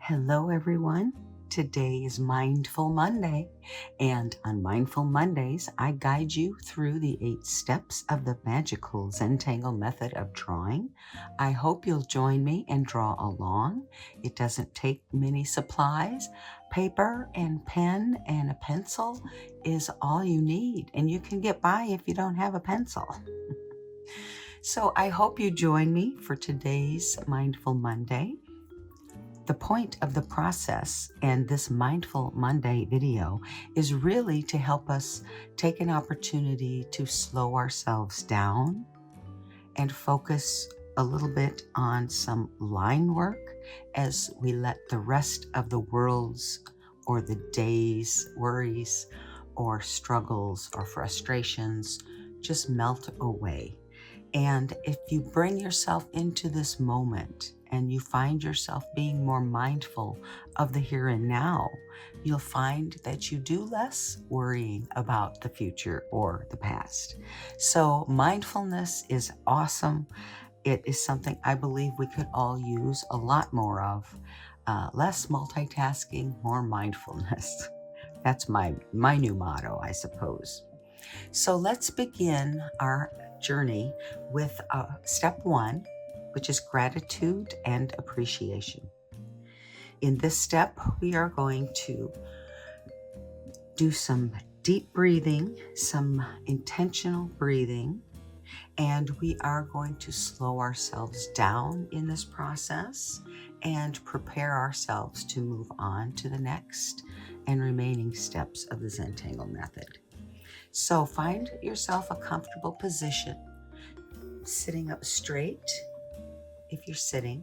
Hello, everyone. Today is Mindful Monday, and on Mindful Mondays, I guide you through the 8 steps of the magical Zentangle Method of drawing. I hope you'll join me and draw along. It doesn't take many supplies. Paper and pen and a pencil is all you need, and you can get by if you don't have a pencil. So I hope you join me for today's Mindful Monday. The point of the process and this Mindful Monday video is really to help us take an opportunity to slow ourselves down and focus a little bit on some line work as we let the rest of the world's or the day's worries or struggles or frustrations just melt away. And if you bring yourself into this moment and you find yourself being more mindful of the here and now, you'll find that you do less worrying about the future or the past. So mindfulness is awesome. It is something I believe we could all use a lot more of. Less multitasking, more mindfulness. That's my new motto, I suppose. So let's begin our journey with step 1, which is gratitude and appreciation. In this step, we are going to do some deep breathing, some intentional breathing, and we are going to slow ourselves down in this process and prepare ourselves to move on to the next and remaining steps of the Zentangle Method. So find yourself a comfortable position, sitting up straight if you're sitting.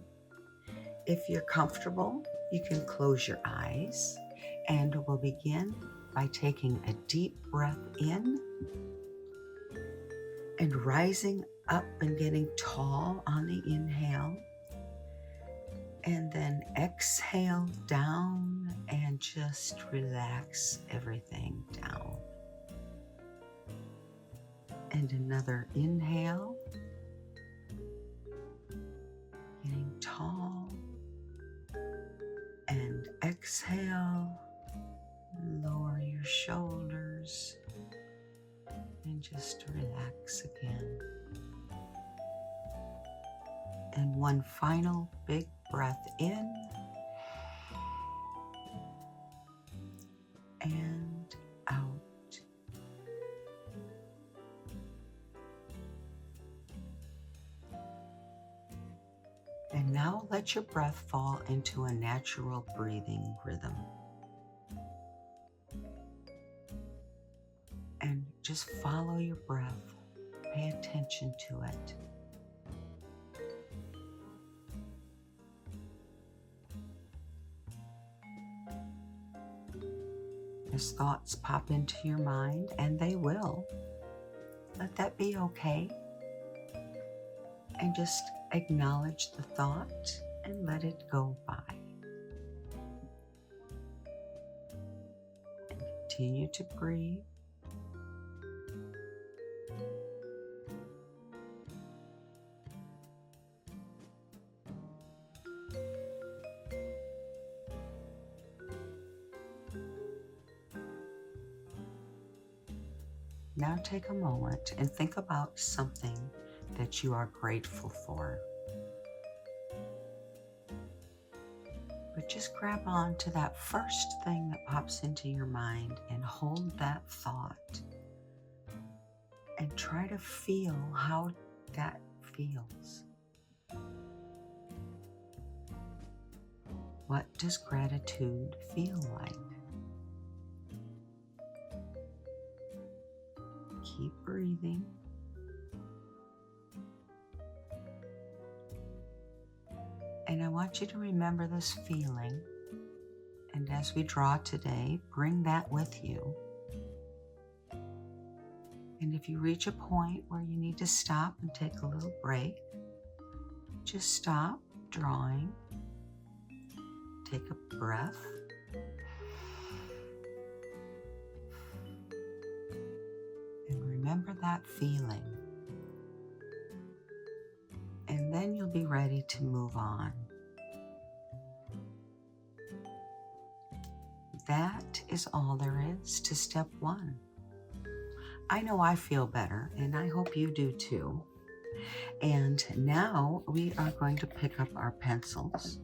If you're comfortable, you can close your eyes, and we'll begin by taking a deep breath in and rising up and getting tall on the inhale, and then exhale down and just relax everything down. And another inhale, getting tall, and exhale, lower your shoulders, and just relax again. And one final big breath in, and out. And now let your breath fall into a natural breathing rhythm. And just follow your breath. Pay attention to it. As thoughts pop into your mind, and they will, let that be okay. And just acknowledge the thought and let it go by. And continue to breathe. Now take a moment and think about something that you are grateful for. But just grab on to that first thing that pops into your mind and hold that thought and try to feel how that feels. What does gratitude feel like? Keep breathing. And I want you to remember this feeling. And as we draw today, bring that with you. And if you reach a point where you need to stop and take a little break, just stop drawing. Take a breath. And remember that feeling. And then you'll be ready to move on. that is all there is to step 1. I know I feel better, and I hope you do too. And now we are going to pick up our pencils,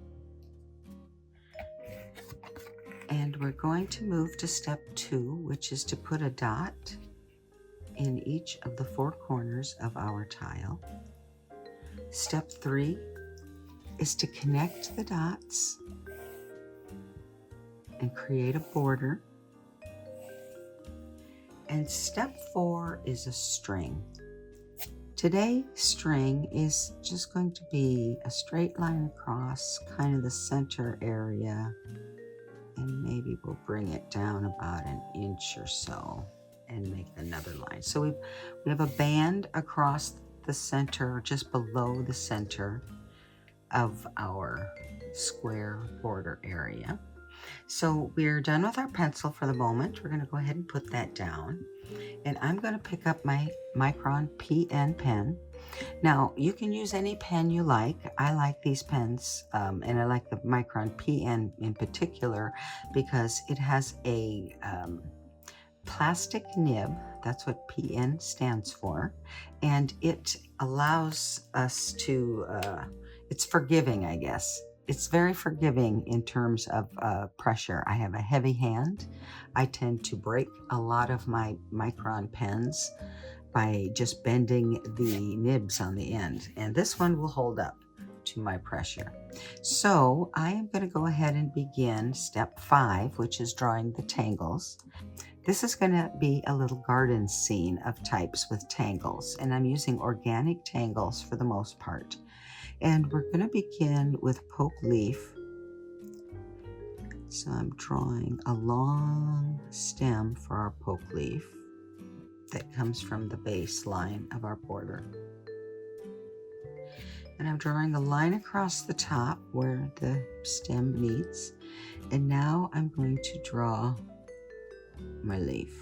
and we're going to move to step 2, which is to put a dot in each of the 4 corners of our tile. Step 3 is to connect the dots and create a border. And step 4 is a string. Today, string is just going to be a straight line across kind of the center area, and maybe we'll bring it down about an inch or so and make another line. So we have a band across the center, just below the center of our square border area. So we're done with our pencil for the moment. We're going to go ahead and put that down. And I'm going to pick up my Micron PN pen. Now, you can use any pen you like. I like these pens, and I like the Micron PN in particular because it has a plastic nib. That's what PN stands for. And it allows us to, it's forgiving, I guess. It's very forgiving in terms of pressure. I have a heavy hand. I tend to break a lot of my Micron pens by just bending the nibs on the end. And this one will hold up to my pressure. So I am going to go ahead and begin step 5, which is drawing the tangles. This is going to be a little garden scene of types with tangles, and I'm using organic tangles for the most part. And we're going to begin with poke leaf. So I'm drawing a long stem for our poke leaf that comes from the base line of our border. And I'm drawing a line across the top where the stem meets. And now I'm going to draw my leaf.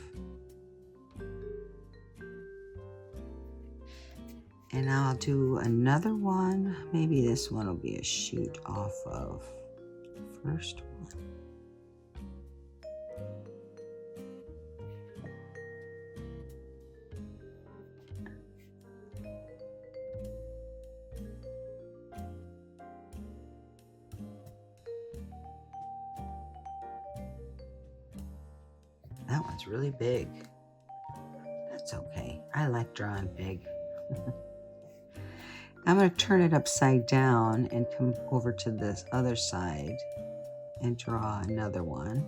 And I'll do another one. Maybe this one will be a shoot off of the first one. That one's really big. That's okay. I like drawing big. I'm going to turn it upside down and come over to this other side and draw another one.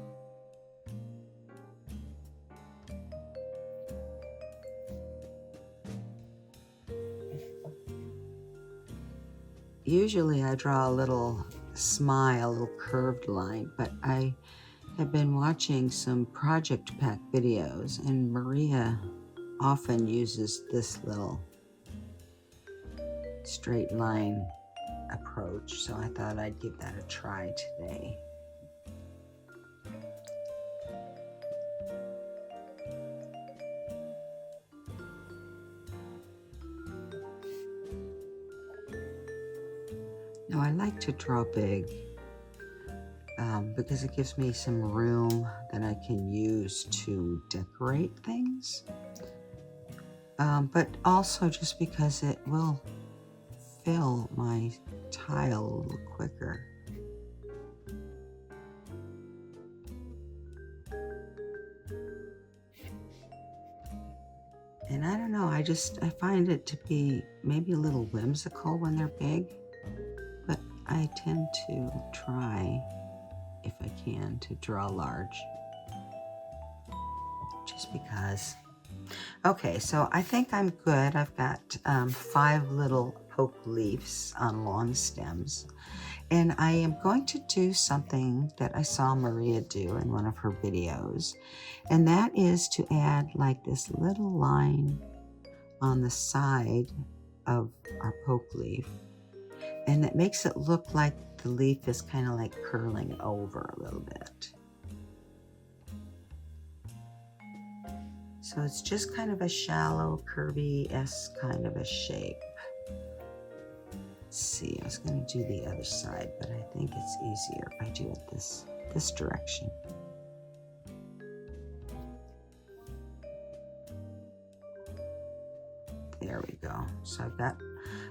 Usually I draw a little smile, a little curved line, but I have been watching some project pack videos, and Maria often uses this little straight line approach, so I thought I'd give that a try today. Now I like to draw big because it gives me some room that I can use to decorate things, but also just because it will fill my tile a little quicker. And I don't know, I find it to be maybe a little whimsical when they're big, but I tend to try, if I can, to draw large, just because. Okay, so I think I'm good. I've got 5 little poke leaves on long stems, and I am going to do something that I saw Maria do in one of her videos, and that is to add like this little line on the side of our poke leaf, and it makes it look like the leaf is kind of like curling over a little bit. So it's just kind of a shallow, curvy-esque kind of a shape. Let's see, I was going to do the other side, but I think it's easier if I do it this direction. So I've got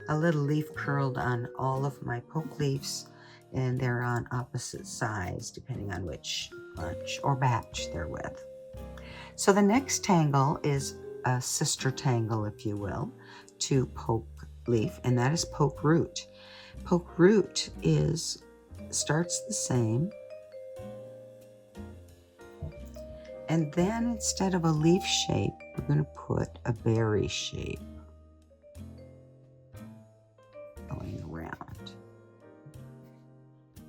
a little leaf curled on all of my poke leaves, and they're on opposite sides depending on which bunch or batch they're with. So the next tangle is a sister tangle, if you will, to poke leaf, and that is poke root. Poke root starts the same, and then instead of a leaf shape, we're going to put a berry shape going around.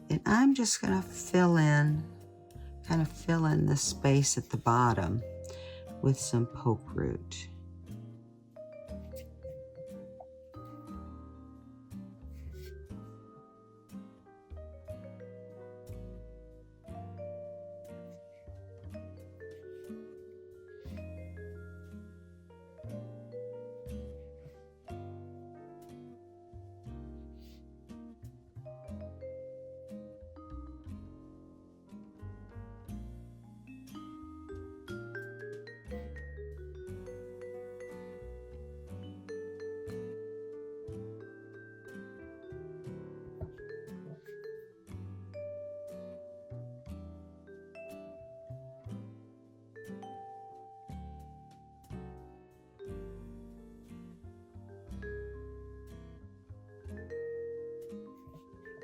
And I'm just going to kind of fill in the space at the bottom with some poke root.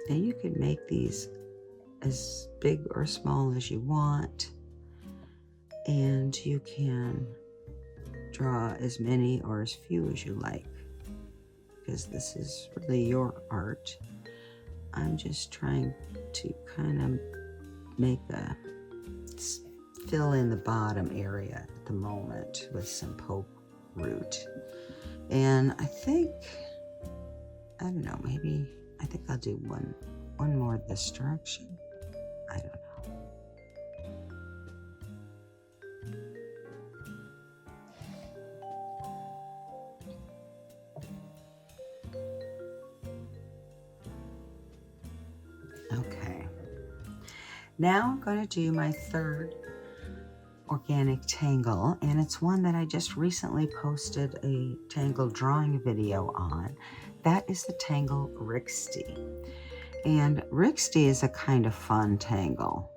And you can make these as big or small as you want, and you can draw as many or as few as you like, because this is really your art. I'm just trying to kind of fill in the bottom area at the moment with some poke root. And I think I'll do one more this direction. I don't know. Okay. Now I'm going to do my third organic tangle, and it's one that I just recently posted a tangle drawing video on. That is the tangle Rixty. And Rixty is a kind of fun tangle.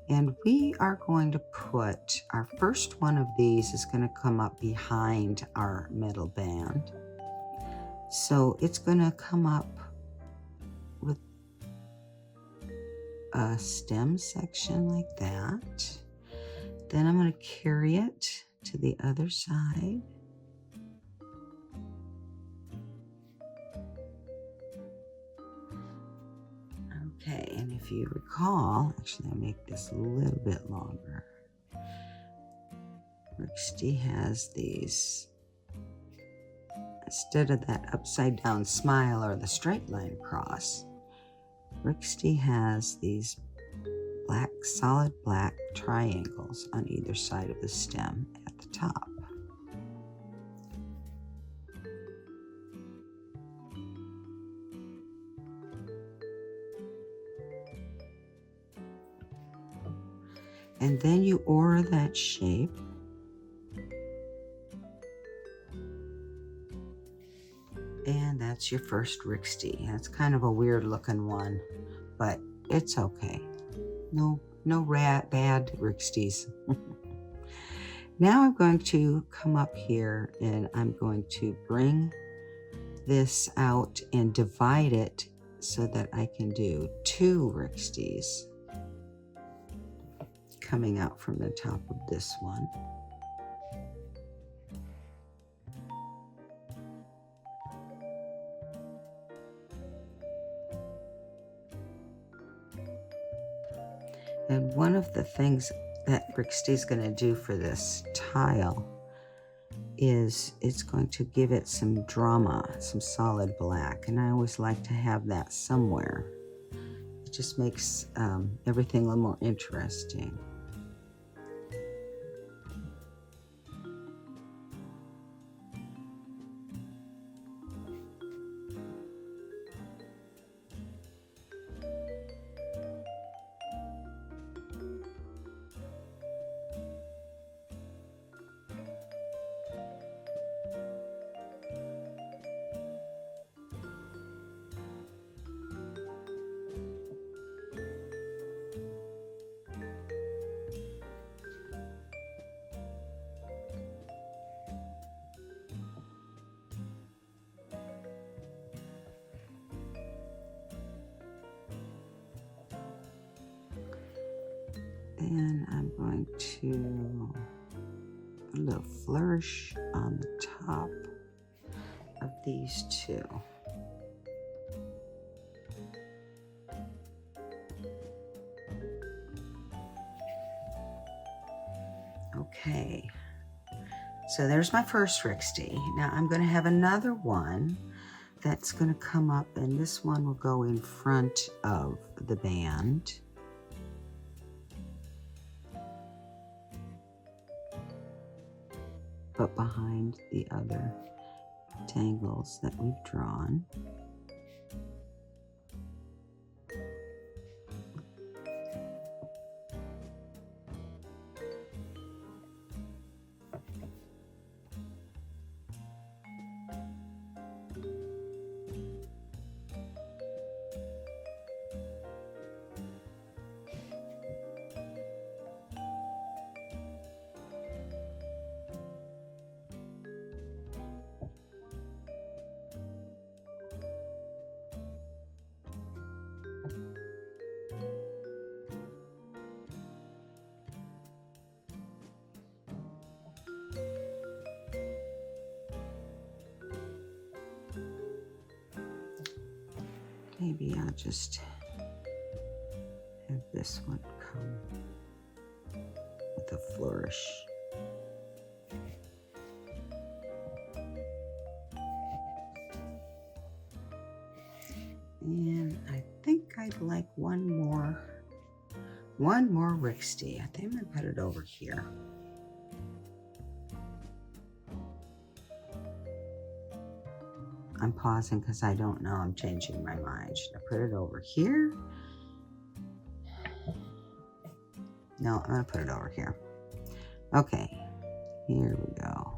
And we are going to put our first one of these is going to come up behind our middle band. So it's going to come up with a stem section like that. Then I'm going to carry it to the other side. Okay, and if you recall, actually I'll make this a little bit longer. Rixty has these, instead of that upside down smile or the straight line across, Rixty has these solid black triangles on either side of the stem at the top. And then you aura that shape. And that's your first Rixty. It's kind of a weird looking one, but it's okay. No bad Rixties. Now I'm going to come up here and I'm going to bring this out and divide it so that I can do 2 Rixties coming out from the top of this one. And one of the things that Rixty is going to do for this tile is it's going to give it some drama, some solid black. And I always like to have that somewhere. It just makes everything a little more interesting. Then I'm going to put a little flourish on the top of these two. Okay, so there's my first Rixty. Now I'm going to have another one that's going to come up, and this one will go in front of the band. But behind the other tangles that we've drawn. Maybe I'll just have this one come with a flourish. And I think I'd like one more Rixty. I think I'm gonna put it over here. I'm pausing because I don't know. I'm changing my mind. Should I put it over here? No, I'm going to put it over here. Okay, here we go.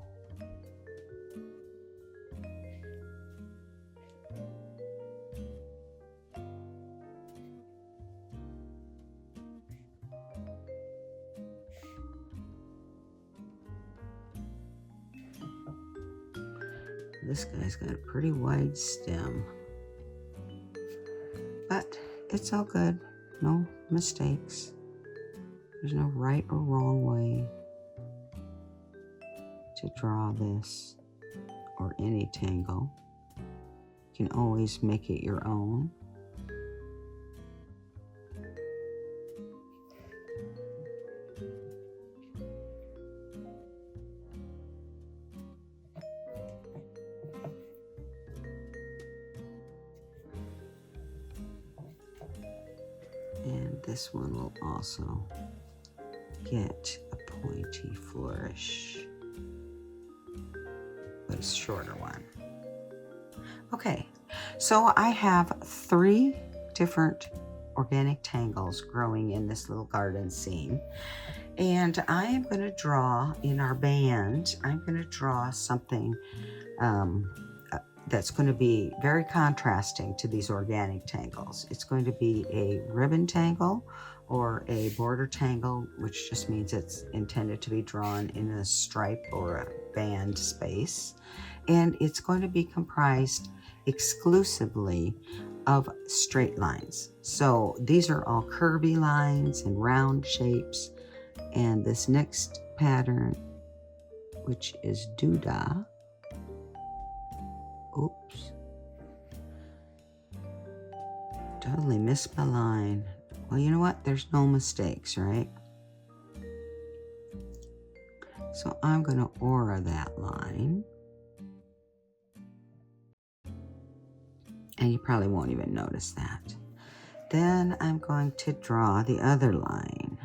This guy's got a pretty wide stem, but it's all good. No mistakes. There's no right or wrong way to draw this or any tangle. You can always make it your own. And this one will also get a pointy flourish, but a shorter one. Okay, so I have 3 different organic tangles growing in this little garden scene. And I am going to draw in our band, I'm going to draw something that's going to be very contrasting to these organic tangles. It's going to be a ribbon tangle or a border tangle, which just means it's intended to be drawn in a stripe or a band space. And it's going to be comprised exclusively of straight lines. So these are all curvy lines and round shapes. And this next pattern, which is doodah, oops, totally missed my line. Well, you know what? There's no mistakes, right? So I'm going to aura that line. And you probably won't even notice that. Then I'm going to draw the other line.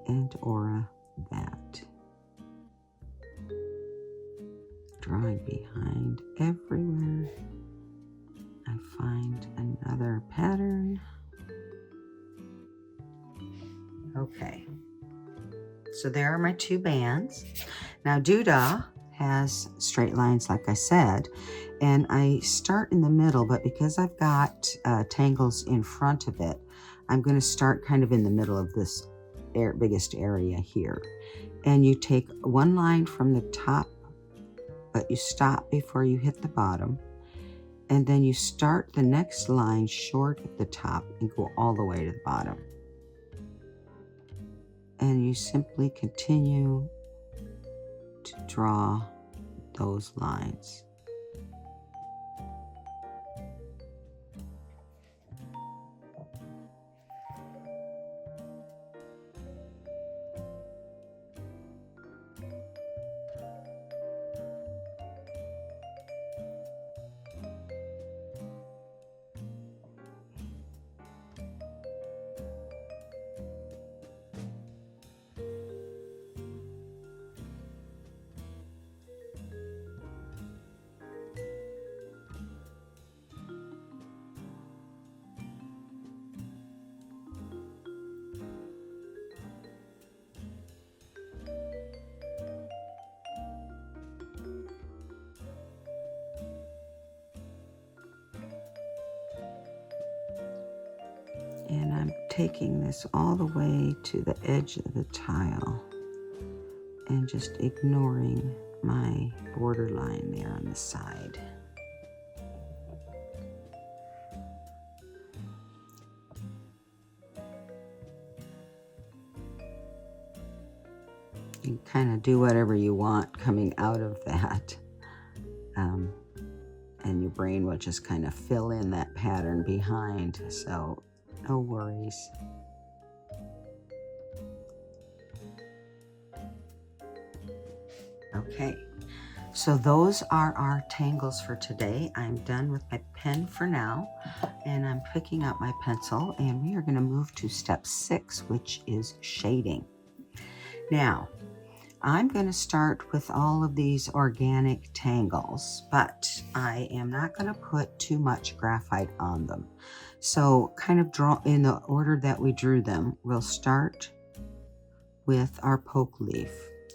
And aura that. Drawing behind everywhere. I find another pattern. Okay. So there are my 2 bands. Now doodah has straight lines, like I said, and I start in the middle, but because I've got tangles in front of it, I'm going to start kind of in the middle of this biggest area here. And you take one line from the top, but you stop before you hit the bottom. And then you start the next line short at the top and go all the way to the bottom. And you simply continue to draw those lines. And I'm taking this all the way to the edge of the tile and just ignoring my border line there on the side. You can kind of do whatever you want coming out of that. And your brain will just kind of fill in that pattern behind. So no worries. Okay, so those are our tangles for today. I'm done with my pen for now, and I'm picking up my pencil, and we are going to move to step 6, which is shading. Now, I'm going to start with all of these organic tangles, but I am not going to put too much graphite on them. So kind of draw in the order that we drew them. We'll start with our poke leaf,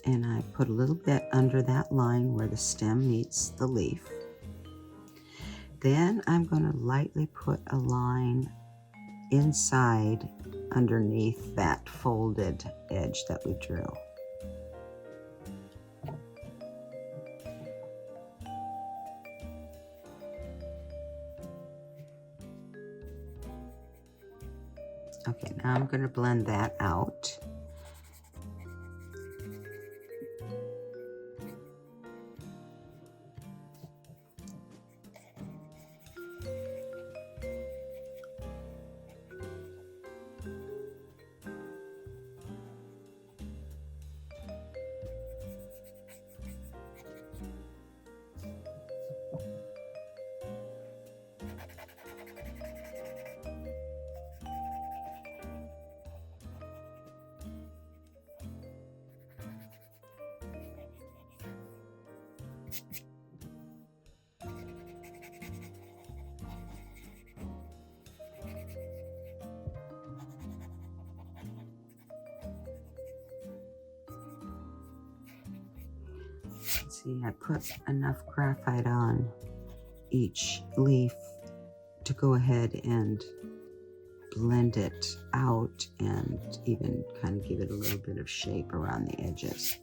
and I put a little bit under that line where the stem meets the leaf. Then I'm going to lightly put a line inside underneath that folded edge that we drew. Okay, now I'm going to blend that out. See, I put enough graphite on each leaf to go ahead and blend it out and even kind of give it a little bit of shape around the edges.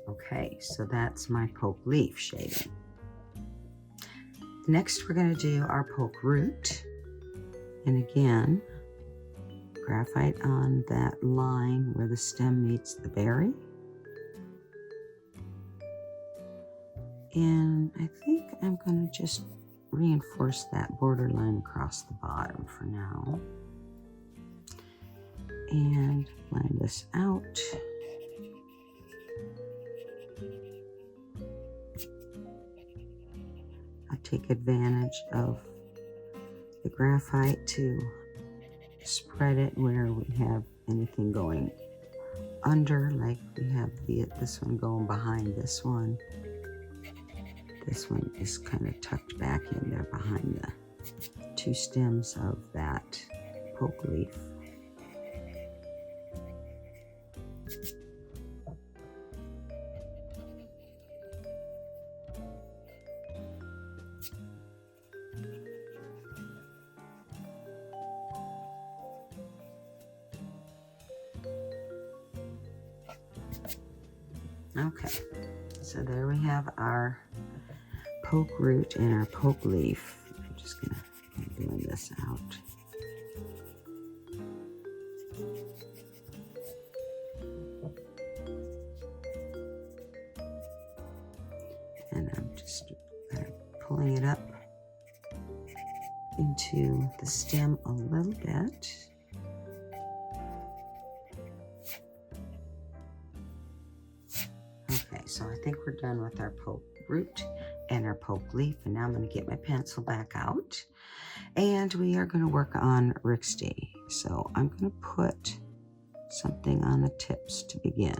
Okay, so that's my poke leaf shading. Next, we're going to do our poke root. And again, graphite on that line where the stem meets the berry. And I think I'm going to just reinforce that border line across the bottom for now. And blend this out. I take advantage of the graphite to spread it where we have anything going under, like we have this one going behind this one. This one is kind of tucked back in there behind the two stems of that poke leaf. Okay, so there we have our poke root and our poke leaf. I'm just gonna blend this out. And I'm just pulling it up into the stem a little bit. Okay, so I think we're done with our poke root and our poke leaf, and now I'm going to get my pencil back out, and we are going to work on Rixty. So I'm going to put something on the tips to begin.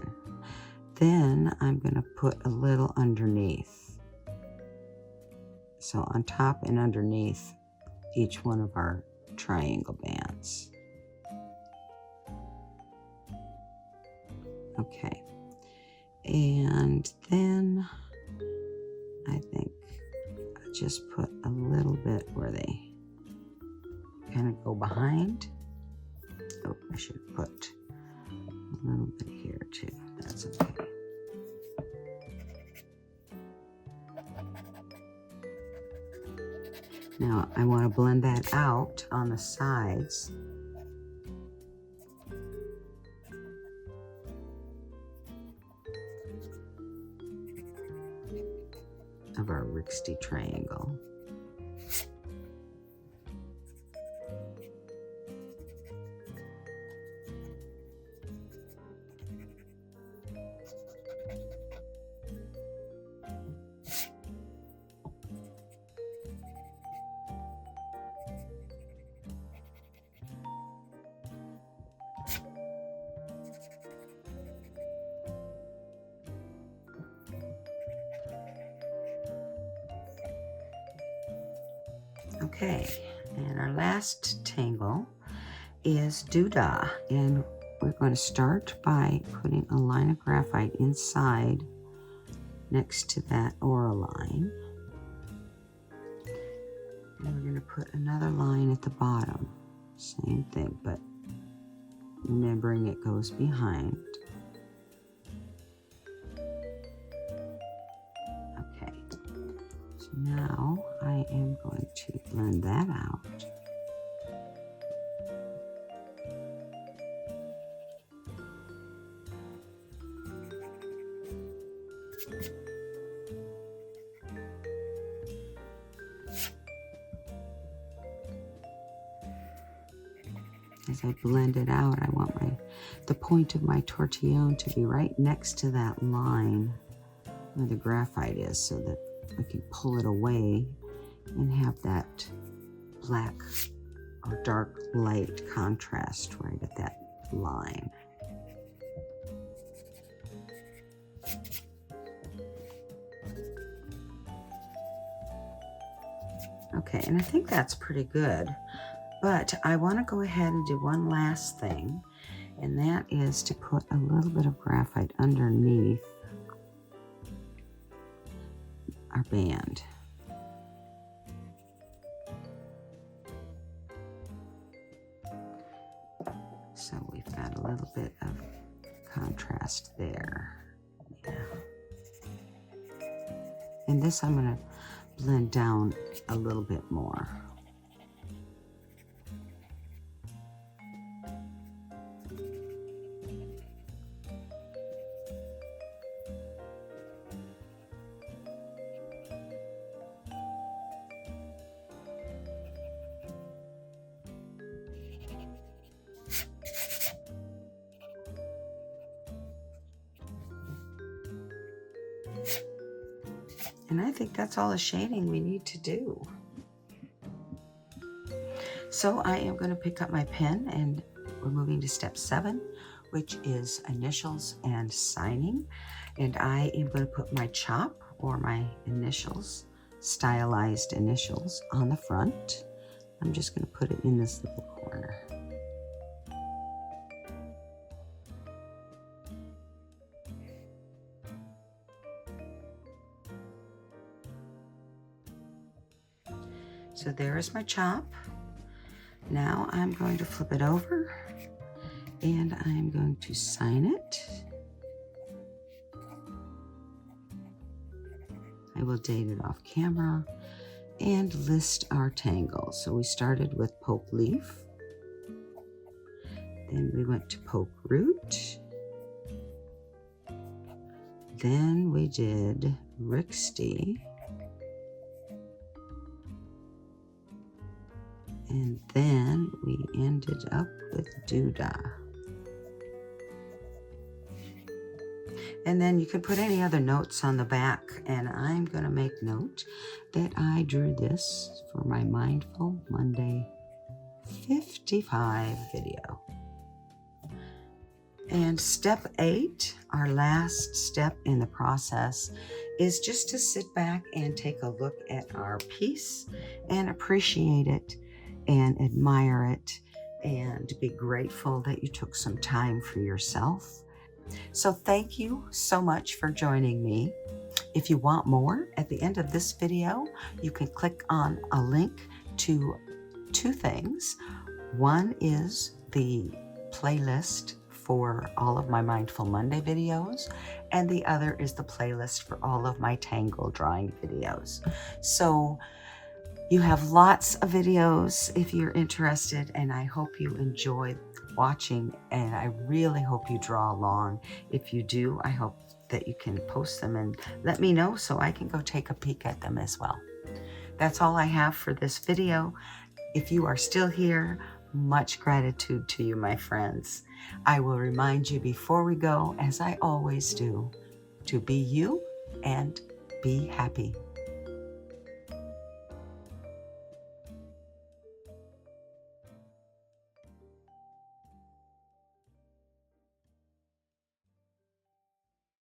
Then I'm going to put a little underneath. So on top and underneath each one of our triangle bands. Okay. And then I think I just put a little bit where they kind of go behind. Oh, I should put a little bit here too. That's okay. Now I want to blend that out on the sides. Of our Rixty triangle. Okay, and our last tangle is Doodah, and we're going to start by putting a line of graphite inside next to that aura line. And we're going to put another line at the bottom. Same thing, but remembering it goes behind. Okay, so now I am going to blend that out. As I blend it out, I want the point of my tortillon to be right next to that line where the graphite is, so that I can pull it away and have that black or dark light contrast right at that line. Okay, and I think that's pretty good. But I want to go ahead and do one last thing, and that is to put a little bit of graphite underneath our band. So we've got a little bit of contrast there. Yeah. And this I'm going to blend down a little bit more. And I think that's all the shading we need to do. So I am going to pick up my pen, and we're moving to step 7, which is initials and signing. And I am going to put my chop, or my initials, stylized initials, on the front. I'm just going to put it in this little corner. So there is my chop. Now I'm going to flip it over, and I'm going to sign it. I will date it off camera and list our tangles. So we started with poke leaf, then we went to poke root, then we did rixty, and then we ended up with doodah. And then you could put any other notes on the back, and I'm going to make note that I drew this for my Mindful Monday 55 video. And step 8, our last step in the process, is just to sit back and take a look at our piece and appreciate it and admire it and be grateful that you took some time for yourself. So thank you so much for joining me. If you want more, at the end of this video, you can click on a link to 2 things. One is the playlist for all of my Mindful Monday videos, and the other is the playlist for all of my tangle drawing videos. So you have lots of videos if you're interested, and I hope you enjoy watching, and I really hope you draw along. If you do, I hope that you can post them and let me know so I can go take a peek at them as well. That's all I have for this video. If you are still here, much gratitude to you, my friends. I will remind you before we go, as I always do, to be you and be happy.